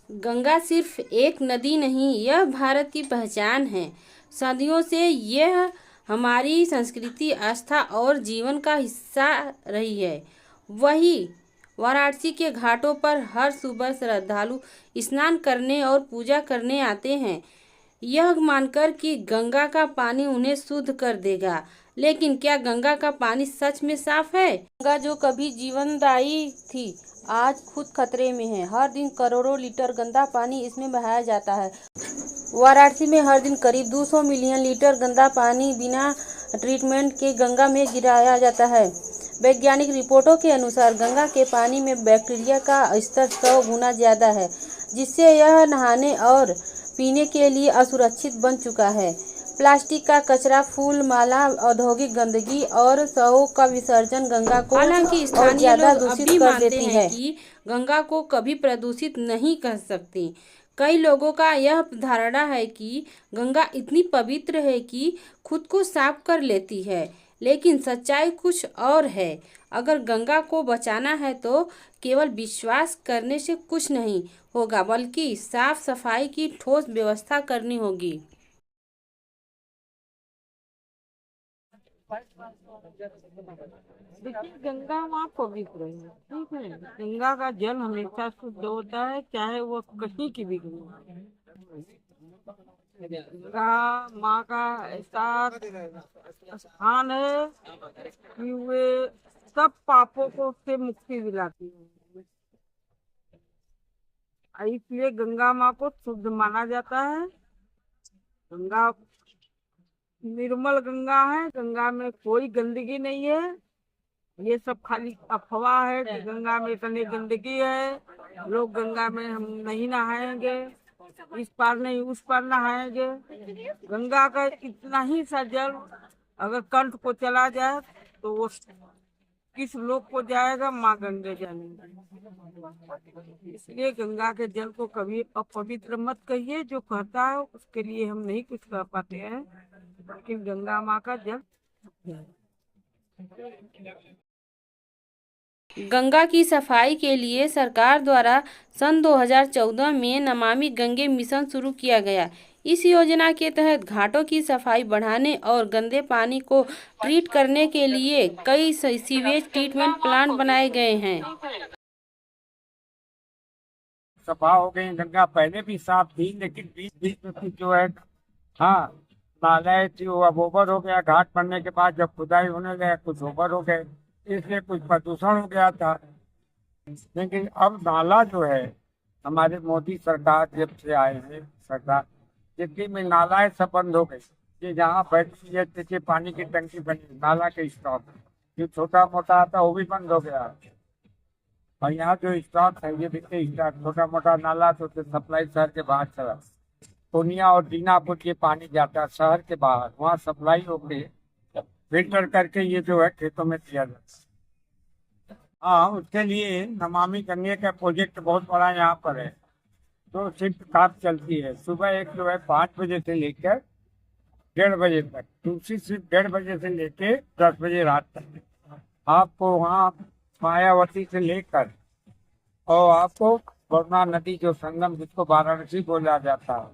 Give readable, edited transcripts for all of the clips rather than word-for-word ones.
गंगा सिर्फ एक नदी नहीं, यह भारत की पहचान है। सदियों से यह हमारी संस्कृति, आस्था और जीवन का हिस्सा रही है। वही वाराणसी के घाटों पर हर सुबह श्रद्धालु स्नान करने और पूजा करने आते हैं, यह मानकर कि गंगा का पानी उन्हें शुद्ध कर देगा। लेकिन क्या गंगा का पानी सच में साफ है? गंगा जो कभी जीवनदायी थी, आज खुद खतरे में है। हर दिन करोड़ों लीटर गंदा पानी इसमें बहाया जाता है। वाराणसी में हर दिन करीब 200 मिलियन लीटर गंदा पानी बिना ट्रीटमेंट के गंगा में गिराया जाता है। वैज्ञानिक रिपोर्टों के अनुसार गंगा के पानी में बैक्टीरिया का स्तर 100 गुना ज़्यादा है, जिससे यह नहाने और पीने के लिए असुरक्षित बन चुका है। प्लास्टिक का कचरा, फूल माला, औद्योगिक गंदगी और शवों का विसर्जन गंगा को हालांकि स्थानीय लोग दूषित कर देती है कि गंगा को कभी प्रदूषित नहीं कर सकती। कई लोगों का यह धारणा है कि गंगा इतनी पवित्र है कि खुद को साफ कर लेती है, लेकिन सच्चाई कुछ और है। अगर गंगा को बचाना है तो केवल विश्वास करने से कुछ नहीं होगा, बल्कि साफ सफाई की ठोस व्यवस्था करनी होगी। देखिए, गंगा माँ पवित्र है, ठीक है। गंगा का जल हमेशा शुद्ध होता है, चाहे वो कहीं की भी गंगा हो। गंगा माँ का ऐसा स्थान है कि वे सब पापों को से मुक्ति दिलाती है। इसलिए गंगा माँ को शुद्ध माना जाता है। गंगा निर्मल गंगा है, गंगा में कोई गंदगी नहीं है। ये सब खाली अफवाह है कि गंगा में इतनी गंदगी है, लोग गंगा में हम नहीं नहाएंगे, इस पार नहीं उस पार नहाएंगे। गंगा का इतना ही सा जल अगर कंठ को चला जाए तो वो किस लोक को जाएगा, माँ गंगे जानेंगे। इसलिए गंगा के जल को कभी अपवित्र मत कहिए। जो कहता है उसके लिए हम नहीं कुछ कह पाते हैं, लेकिन गंगा माँ का जल गंगा की सफाई के लिए सरकार द्वारा सन 2014 में नमामि गंगे मिशन शुरू किया गया। इस योजना के तहत घाटों की सफाई बढ़ाने और गंदे पानी को ट्रीट करने के लिए कई सीवेज ट्रीटमेंट प्लांट बनाए गए हैं। सफा हो गई गंगा, पहले भी साफ थी लेकिन बीच बीच में कुछ जो है, हाँ, नाले थी वो अब ओवर हो गया। घाट बनने के बाद जब खुदाई होने लगा कुछ ओवर हो गए, इसलिए कुछ प्रदूषण हो गया था। लेकिन अब नाला जो है, हमारे मोदी सरकार जब से आए हैं सरकार, जितनी में नालाएं सब बंद हो गई। ये जहाँ बैठती है जैसे पानी की टंकी बनी, नाला के स्टॉक जो छोटा मोटा आता वो भी बंद हो गया। और यहाँ जो स्टॉक है ये देखते स्टॉक छोटा मोटा नाला तो सप्लाई शहर के बाहर चला, पूर्णिया और दीनापुर ये पानी जाता है शहर के बाहर, वहाँ सप्लाई होके फिल्टर करके ये जो है खेतों में दिया जाता है। हाँ, उसके लिए नमामि गंगे का प्रोजेक्ट बहुत बड़ा यहाँ पर है। तो शिफ्ट काम चलती है, सुबह एक जो है 5 बजे से लेकर 1:30 बजे तक, दूसरी शिफ्ट 1:30 बजे से लेकर 10 बजे रात तक। आपको वहाँ मायावती से लेकर और आपको वरुणा नदी जो संगम जिसको वाराणसी बोला जाता है,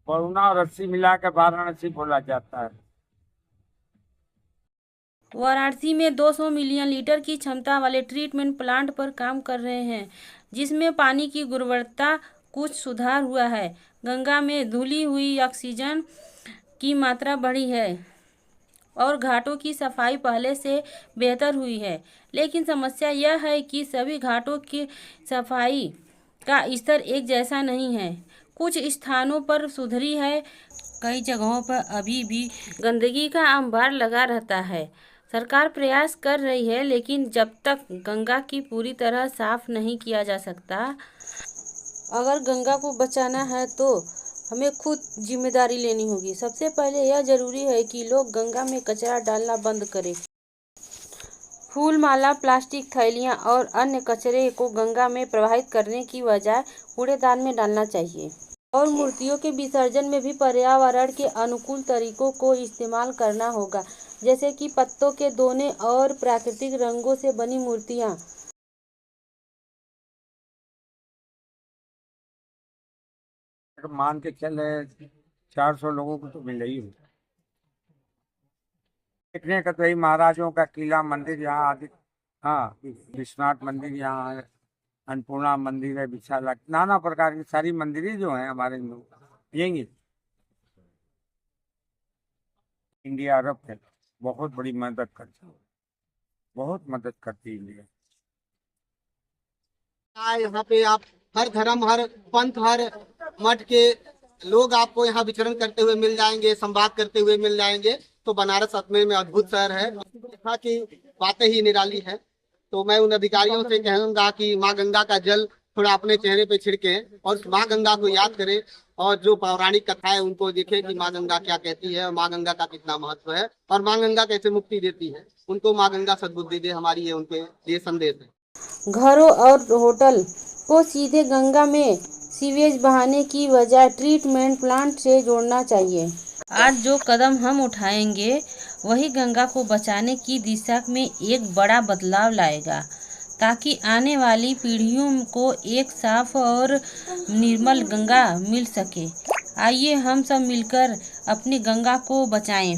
वरुणा और रस्सी मिला कर वाराणसी बोला जाता है। वाराणसी में 200 मिलियन लीटर की क्षमता वाले ट्रीटमेंट प्लांट पर काम कर रहे हैं, जिसमें पानी की गुणवत्ता कुछ सुधार हुआ है। गंगा में धुली हुई ऑक्सीजन की मात्रा बढ़ी है और घाटों की सफाई पहले से बेहतर हुई है। लेकिन समस्या यह है कि सभी घाटों की सफाई का स्तर एक जैसा नहीं है। कुछ स्थानों पर सुधरी है, कई जगहों पर अभी भी गंदगी का अंबार लगा रहता है। सरकार प्रयास कर रही है, लेकिन जब तक गंगा की पूरी तरह साफ नहीं किया जा सकता। अगर गंगा को बचाना है तो हमें खुद जिम्मेदारी लेनी होगी। सबसे पहले यह जरूरी है कि लोग गंगा में कचरा डालना बंद करें। फूल माला, प्लास्टिक थैलियाँ और अन्य कचरे को गंगा में प्रवाहित करने की बजाय कूड़ेदान में डालना चाहिए। और मूर्तियों के विसर्जन में भी पर्यावरण के अनुकूल तरीकों को इस्तेमाल करना होगा, जैसे कि पत्तों के दोने और प्राकृतिक रंगों से बनी मूर्तियाँ। मान के चले 400 लोगों को तो मिल ही हो। देखने का तो यही महाराजों का किला, मंदिर यहाँ आदि। हाँ, विश्वनाथ मंदिर यहाँ है, अन्नपूर्णा मंदिर है, विशाला, नाना प्रकार की सारी मंदिरें जो हैं हमारे हिंदू यही। इंडिया अरब के बहुत बड़ी मदद करती है, बहुत मदद करती है इंडिया। यहाँ पे आप हर धर्म, हर पंथ, हर मठ के लोग आपको यहाँ विचरण करते हुए मिल जाएंगे, संवाद करते हुए मिल जाएंगे। तो बनारस सचमुच में अद्भुत शहर है, यहाँ की बातें ही निराली है। तो मैं उन अधिकारियों से कहूंगा कि माँ गंगा का जल थोड़ा अपने चेहरे पे छिड़के और माँ गंगा को याद करें, और जो पौराणिक कथा है उनको देखें कि माँ गंगा क्या कहती है, माँ गंगा का कितना महत्व है और माँ गंगा कैसे मुक्ति देती है। उनको माँ गंगा सद्बुद्धि दे, हमारी ये उनके लिए संदेश है। घरों और होटल को सीधे गंगा में सीवेज बहाने की बजाय ट्रीटमेंट प्लांट से जोड़ना चाहिए। आज जो कदम हम उठाएंगे वही गंगा को बचाने की दिशा में एक बड़ा बदलाव लाएगा, ताकि आने वाली पीढ़ियों को एक साफ और निर्मल गंगा मिल सके। आइए हम सब मिलकर अपनी गंगा को बचाएं।